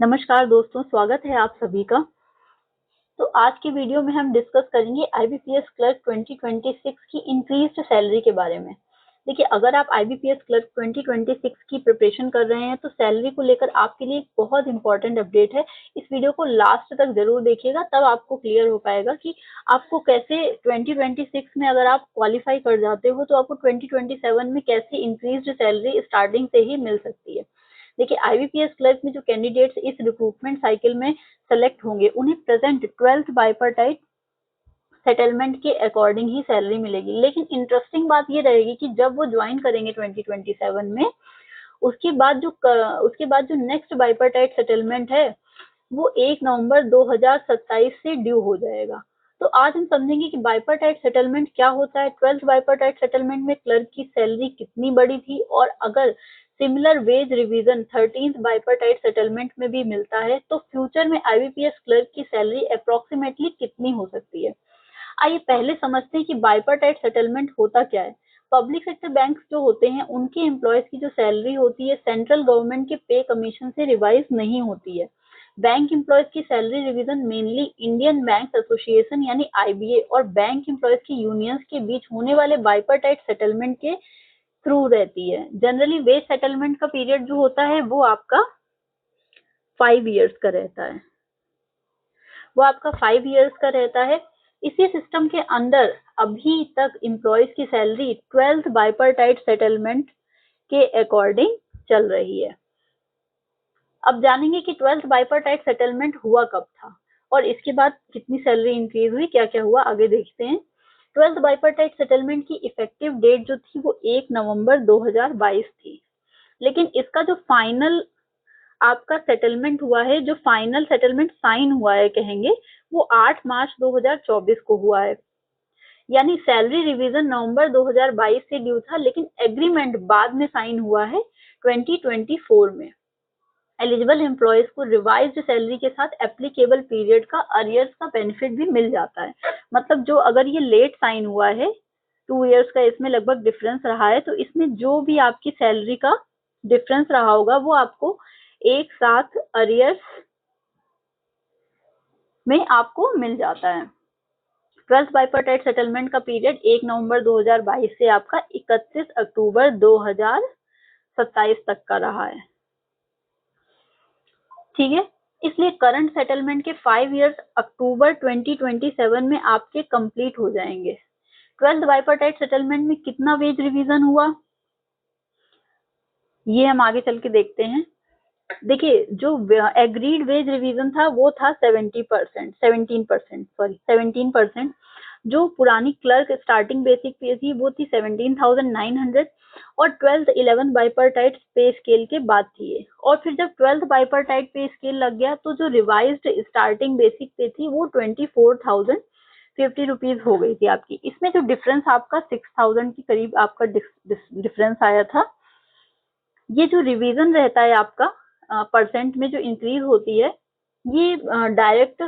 नमस्कार दोस्तों, स्वागत है आप सभी का। तो आज की वीडियो में हम डिस्कस करेंगे आईबीपीएस क्लर्क 2026 की इंक्रीज्ड सैलरी के बारे में। देखिए, अगर आप आईबीपीएस क्लर्क 2026 की प्रिपरेशन कर रहे हैं तो सैलरी को लेकर आपके लिए एक बहुत इंपॉर्टेंट अपडेट है। इस वीडियो को लास्ट तक जरूर देखिएगा, तब आपको क्लियर हो पाएगा कि आपको कैसे 2026 में अगर आप क्वालिफाई कर जाते हो तो आपको 2027 में कैसे इंक्रीज्ड सैलरी स्टार्टिंग से ही मिल सकती है। देखिए, आईबीपीएस क्लर्क में जो कैंडिडेट्स इस रिक्रूटमेंट साइकिल में सेलेक्ट होंगे उन्हें प्रेजेंट 12th बाइपर्टाइट सेटलमेंट के अकॉर्डिंग ही सैलरी मिलेगी। लेकिन इंटरेस्टिंग बात ये रहेगी कि जब वो ज्वाइन करेंगे 2027 में, उसके बाद जो नेक्स्ट बाइपर्टाइट सेटलमेंट है वो 1 नवंबर 2027 से ड्यू हो जाएगा। तो आज हम समझेंगे कि बाइपर्टाइट सेटलमेंट क्या होता है, 12th बाइपर्टाइट सेटलमेंट में क्लर्क की सैलरी कितनी बड़ी थी, और अगर similar veg revision 13th bipartite settlement में भी मिलता है तो फ्यूचर में आईबीपीएस क्लर्क की सैलरी अप्रोक्सीमेटली कितनी हो सकती है। आइए पहले समझते हैं कि बाइपर्टाइट सेटलमेंट होता क्या है। पब्लिक सेक्टर बैंक जो होते हैं उनके एम्प्लॉयज की जो सैलरी होती है सेंट्रल गवर्नमेंट के पे कमीशन से रिवाइज नहीं होती है। बैंक एम्प्लॉयज की salary revision mainly Indian bank association यानी आईबीए और बैंक एम्प्लॉयज की यूनियंस के बीच होने वाले बाइपर्टाइट सेटलमेंट के थ्रू रहती है। जनरली वेज सेटलमेंट का पीरियड जो होता है वो आपका 5 इयर्स का रहता है। इसी सिस्टम के अंदर अभी तक एम्प्लॉयज की सैलरी 12th बाइपर्टाइट सेटलमेंट के अकॉर्डिंग चल रही है। अब जानेंगे कि 12th बाइपर्टाइट सेटलमेंट हुआ कब था और इसके बाद कितनी सैलरी इंक्रीज हुई, क्या क्या हुआ, आगे देखते हैं। 12th बाइपर्टाइट सेटलमेंट की इफेक्टिव डेट जो थी वो 1 नवंबर 2022 थी। लेकिन इसका जो फाइनल आपका सेटलमेंट हुआ है, जो फाइनल सेटलमेंट साइन हुआ है कहेंगे, वो 8 मार्च 2024 को हुआ है। यानी सैलरी रिवीजन नवंबर 2022 से ड्यू था, लेकिन एग्रीमेंट बाद में साइन हुआ है 2024 में। एलिजिबल एम्प्लॉयज को रिवाइज्ड सैलरी के साथ एप्लीकेबल पीरियड का अरियर्स का बेनिफिट भी मिल जाता है। मतलब जो अगर ये लेट साइन हुआ है, 2 इयर्स का इसमें लगभग डिफरेंस रहा है, तो इसमें जो भी आपकी सैलरी का डिफरेंस रहा होगा वो आपको एक साथ अरियर्स में आपको मिल जाता है। 12th बाइपर्टाइट सेटलमेंट का पीरियड 1 नवंबर 2022 से आपका 31 अक्टूबर 2027 तक का रहा है। ठीक है, इसलिए करंट सेटलमेंट के 5 इयर्स अक्टूबर 2027 में आपके कंप्लीट हो जाएंगे। 12th बाइपर्टाइट सेटलमेंट में कितना वेज रिवीजन हुआ ये हम आगे चल के देखते हैं। देखिए, जो एग्रीड वेज रिवीजन था वो था 17%। जो पुरानी क्लर्क स्टार्टिंग बेसिक पे थी वो थी 17,900 और 12th 11 बाइपर्टाइट पे स्केल के बाद थी ये। और फिर जब 12th बाइपर्टाइट पे स्केल लग गया तो जो रिवाइज्ड स्टार्टिंग बेसिक पे थी वो 24,050 रुपीज हो गई थी आपकी। इसमें जो डिफरेंस आपका 6,000 के करीब आपका डिफरेंस आया था। ये जो रिवीजन रहता है आपका परसेंट में जो इंक्रीज होती है, ये डायरेक्ट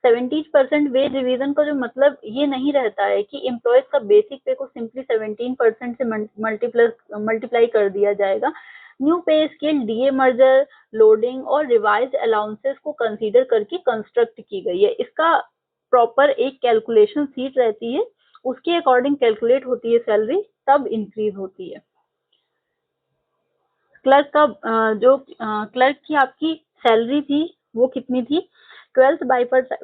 70% वेज रिवीजन का जो मतलब ये नहीं रहता है कि एम्प्लॉयज का बेसिक पे को सिंपली 17% से मल्टीप्लाई कर दिया जाएगा। न्यू पे स्केल डीए मर्जर, लोडिंग और रिवाइज्ड अलाउंसेस को कंसीडर करके कंस्ट्रक्ट की गई है। इसका प्रॉपर एक कैलकुलेशन सीट रहती है, उसके अकॉर्डिंग कैलकुलेट होती है सैलरी, तब इंक्रीज होती है। क्लर्क का क्लर्क की आपकी सैलरी थी वो कितनी थी? 12th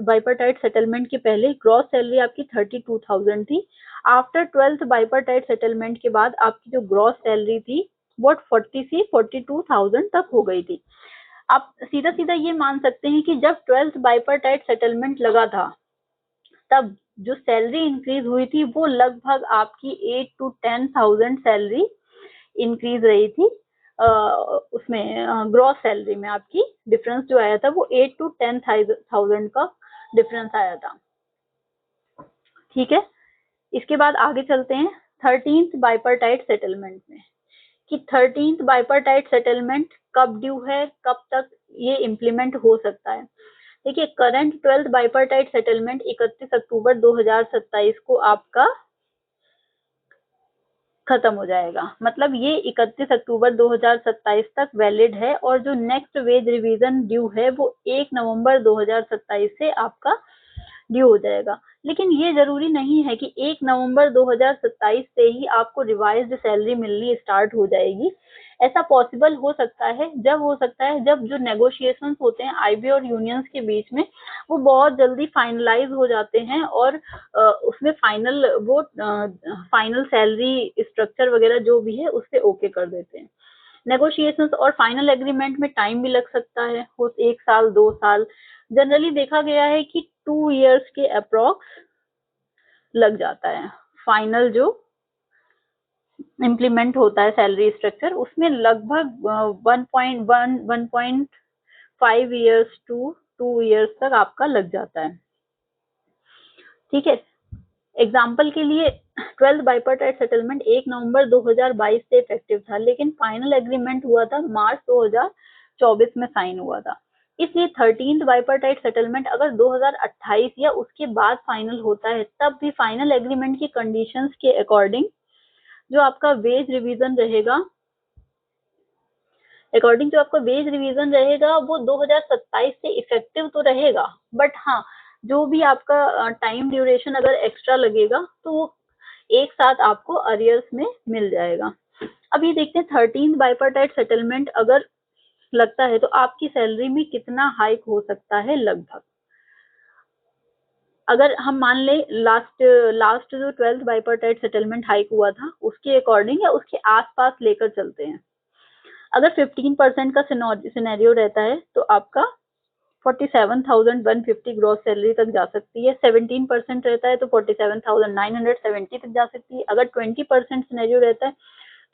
बाइपर्टाइट सेटलमेंट के पहले ग्रॉस सैलरी आपकी 32,000 थी। आफ्टर 12th बाइपर्टाइट सेटलमेंट के बाद आपकी जो ग्रॉस सैलरी थी वो 40 से 42,000 तक हो गई थी। आप सीधा सीधा ये मान सकते हैं कि जब 12th बाइपर्टाइट सेटलमेंट लगा था तब जो सैलरी इंक्रीज हुई थी वो लगभग आपकी 8 to 10,000 सैलरी इंक्रीज रही थी। उसमें ग्रॉस सैलरी में आपकी डिफरेंस जो आया था वो 8 to 10,000 का डिफरेंस आया था। ठीक है, इसके बाद आगे चलते हैं 13th बाइपर्टाइट सेटलमेंट में कि 13th बाइपर्टाइट सेटलमेंट कब ड्यू है, कब तक ये इम्प्लीमेंट हो सकता है। देखिए, करंट 12th बाइपर्टाइट सेटलमेंट 31 अक्टूबर 2027 को आपका खत्म हो जाएगा। मतलब ये 31 अक्टूबर 2027 तक वैलिड है और जो नेक्स्ट वेज रिवीजन ड्यू है वो 1 नवंबर 2027 से आपका ड्यू हो जाएगा। लेकिन ये जरूरी नहीं है कि 1 नवंबर 2027 से ही आपको रिवाइज्ड सैलरी मिलनी स्टार्ट हो जाएगी। ऐसा पॉसिबल हो सकता है जब जो नेगोशिएशंस होते हैं आईबी और यूनियंस के बीच में वो बहुत जल्दी फाइनलाइज हो जाते हैं और उसमें फाइनल सैलरी स्ट्रक्चर वगैरह जो भी है उस पर ओके कर देते हैं। नेगोशिएशंस और फाइनल एग्रीमेंट में टाइम भी लग सकता है, 1 साल 2 साल। जनरली देखा गया है कि 2 इयर्स के अप्रॉक्स लग जाता है। फाइनल जो इम्प्लीमेंट होता है सैलरी स्ट्रक्चर उसमें लगभग 1.5 इयर्स टू 2 इयर्स तक आपका लग जाता है। ठीक है, एग्जाम्पल के लिए 12th बाइपर्टाइट सेटलमेंट 1 नवंबर 2022 से इफेक्टिव था, लेकिन फाइनल एग्रीमेंट हुआ था मार्च 2024 में साइन हुआ था। इसलिए 13th बाइपर्टाइट सेटलमेंट अगर 2028 या उसके बाद फाइनल होता है तब भी फाइनल एग्रीमेंट की कंडीशंस के अकॉर्डिंग जो आपका वेज रिवीजन रहेगा वो 2027 से इफेक्टिव तो रहेगा, बट हाँ जो भी आपका टाइम ड्यूरेशन अगर एक्स्ट्रा लगेगा तो वो एक साथ आपको अरियर्स में मिल जाएगा। अब ये देखते हैं 13th बाइपर्टाइट सेटलमेंट अगर लगता है तो आपकी सैलरी में कितना हाइक हो सकता है। लगभग अगर हम मान ले लास्ट जो 12th बाइपर्टाइट सेटलमेंट हाइक हुआ था उसके अकॉर्डिंग या उसके आसपास लेकर चलते हैं। अगर 15% का सिनेरियो रहता है तो आपका 47,150 ग्रॉस सैलरी तक जा सकती है। 17% रहता है तो 47,970 तक जा सकती है। अगर 20% सिनेरियो रहता है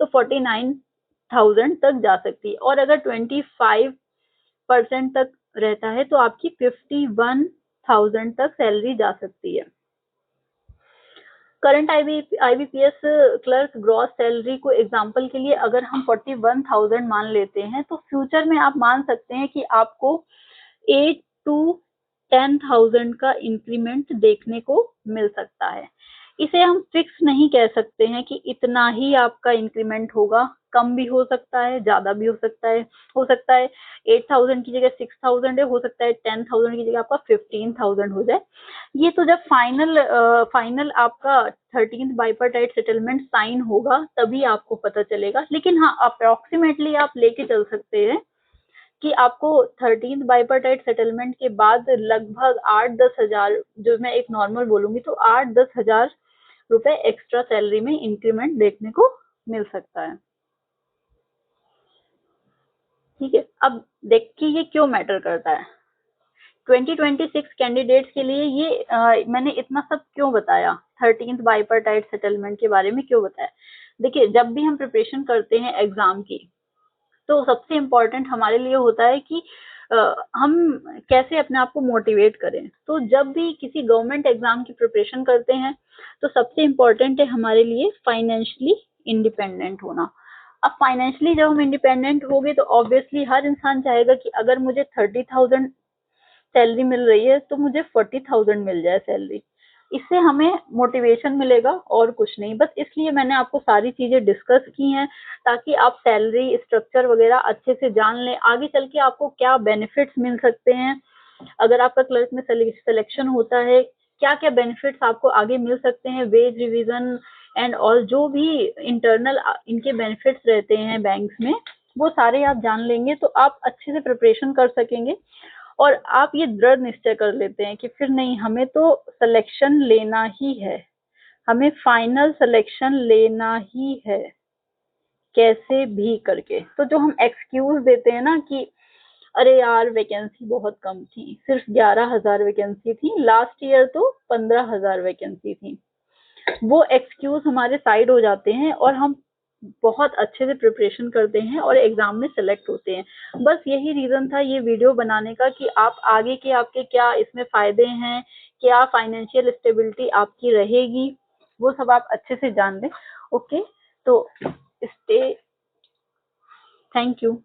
तो 49,000 तक जा सकती है और अगर 25% तक रहता है तो आपकी 51,000 तक सैलरी जा सकती है। Current IBPS clerk gross salary को एग्जांपल के लिए अगर हम 41,000 मान लेते हैं तो फ्यूचर में आप मान सकते हैं कि आपको 8 to 10,000 का इंक्रीमेंट देखने को मिल सकता है। इसे हम फिक्स नहीं कह सकते हैं कि इतना ही आपका इंक्रीमेंट होगा, कम भी हो सकता है, ज्यादा भी हो सकता है। 8,000 की जगह 6,000 है, हो सकता है 10,000 की जगह आपका 15,000 हो जाए। ये तो जब फाइनल आपका 13th बाइपर्टाइट सेटलमेंट साइन होगा तभी आपको पता चलेगा। लेकिन हाँ अप्रोक्सीमेटली आप लेके चल सकते हैं कि आपको 13th बाइपर्टाइट सेटलमेंट के बाद लगभग 8-10 हजार, जो मैं एक नॉर्मल बोलूंगी तो 8-10 हजार रुपए एक्स्ट्रा सैलरी में इंक्रीमेंट देखने को मिल सकता है। ठीक है, अब देखिए ये क्यों मैटर करता है। 2026 कैंडिडेट्स के लिए ये मैंने इतना सब क्यों बताया, 13th बाइपर्टाइट सेटलमेंट के बारे में क्यों बताया। देखिए जब भी हम प्रिपरेशन करते हैं एग्जाम की तो सबसे इम्पोर्टेंट हमारे लिए होता है कि हम कैसे अपने आप को मोटिवेट करें। तो जब भी किसी गवर्नमेंट एग्जाम की प्रिपरेशन करते हैं तो सबसे इम्पोर्टेंट है हमारे लिए फाइनेंशियली इंडिपेंडेंट होना। अब फाइनेंशियली जब हम इंडिपेंडेंट होंगे तो ऑब्वियसली हर इंसान चाहेगा कि अगर मुझे 30,000 सैलरी मिल रही है तो मुझे 40,000 मिल जाए सैलरी। इससे हमें मोटिवेशन मिलेगा और कुछ नहीं। बस इसलिए मैंने आपको सारी चीजें डिस्कस की हैं ताकि आप सैलरी स्ट्रक्चर वगैरह अच्छे से जान लें, आगे चल के आपको क्या बेनिफिट्स मिल सकते हैं अगर आपका क्लर्क में सिलेक्शन होता है, क्या क्या बेनिफिट्स आपको आगे मिल सकते हैं, वेज रिवीजन एंड ऑल जो भी इंटरनल इनके बेनिफिट्स रहते हैं बैंक्स में, वो सारे आप जान लेंगे तो आप अच्छे से प्रिपरेशन कर सकेंगे और आप ये दृढ़ निश्चय कर लेते हैं कि फिर नहीं हमें तो सिलेक्शन लेना ही है, हमें फाइनल सिलेक्शन लेना ही है कैसे भी करके। तो जो हम एक्सक्यूज देते हैं ना कि अरे यार वैकेंसी बहुत कम थी, सिर्फ 11,000 वैकेंसी थी, लास्ट ईयर तो 15,000 वैकेंसी थी, वो एक्सक्यूज हमारे साइड हो जाते हैं और हम बहुत अच्छे से प्रिपरेशन करते हैं और एग्जाम में सेलेक्ट होते हैं। बस यही रीजन था ये वीडियो बनाने का कि आप आगे के आपके क्या इसमें फायदे हैं, क्या फाइनेंशियल स्टेबिलिटी आपकी रहेगी, वो सब आप अच्छे से जान लें। ओके, तो स्टे, थैंक यू।